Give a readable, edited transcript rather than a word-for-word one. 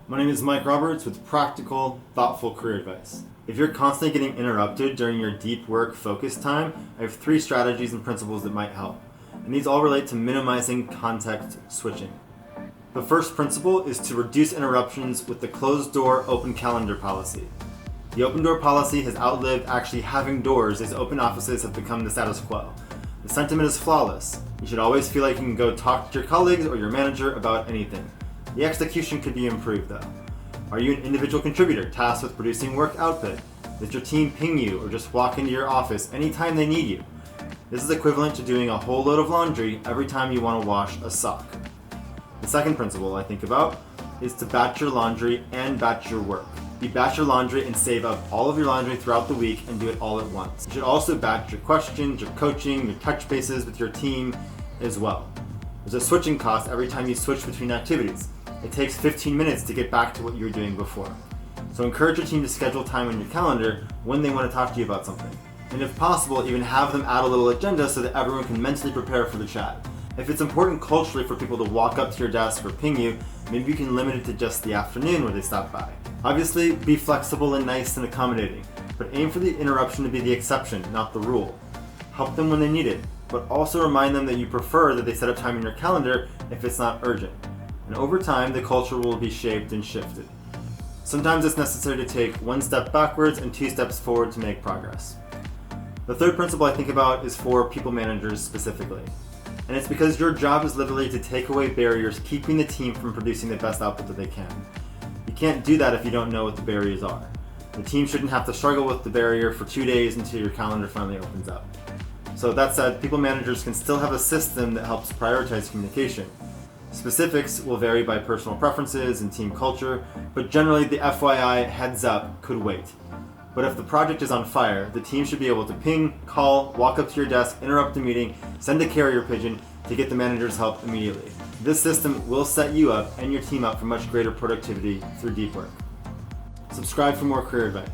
My name is Mike Roberts with practical, thoughtful career advice. If you're constantly getting interrupted during your deep work focus time, I have 3 strategies and principles that might help. And these all relate to minimizing context switching. The first principle is to reduce interruptions with the closed door, open calendar policy. The open door policy has outlived actually having doors as open offices have become the status quo. The sentiment is flawless. You should always feel like you can go talk to your colleagues or your manager about anything. The execution could be improved though. Are you an individual contributor tasked with producing work output? Does your team ping you or just walk into your office anytime they need you? This is equivalent to doing a whole load of laundry every time you want to wash a sock. The second principle I think about is to batch your laundry and batch your work. You batch your laundry and save up all of your laundry throughout the week and do it all at once. You should also batch your questions, your coaching, your touch bases with your team as well. There's a switching cost every time you switch between activities. It takes 15 minutes to get back to what you were doing before. So encourage your team to schedule time on your calendar when they want to talk to you about something. And if possible, even have them add a little agenda so that everyone can mentally prepare for the chat. If it's important culturally for people to walk up to your desk or ping you, maybe you can limit it to just the afternoon where they stop by. Obviously, be flexible and nice and accommodating, but aim for the interruption to be the exception, not the rule. Help them when they need it, but also remind them that you prefer that they set up time in your calendar if it's not urgent. And over time, the culture will be shaped and shifted. Sometimes it's necessary to take 1 step backwards and 2 steps forward to make progress. The third principle I think about is for people managers specifically. And it's because your job is literally to take away barriers keeping the team from producing the best output that they can. You can't do that if you don't know what the barriers are. The team shouldn't have to struggle with the barrier for 2 days until your calendar finally opens up. So that said, people managers can still have a system that helps prioritize communication. Specifics will vary by personal preferences and team culture, but generally the FYI heads up could wait. But if the project is on fire, the team should be able to ping, call, walk up to your desk, interrupt the meeting, send a carrier pigeon to get the manager's help immediately. This system will set you up and your team up for much greater productivity through deep work. Subscribe for more career advice.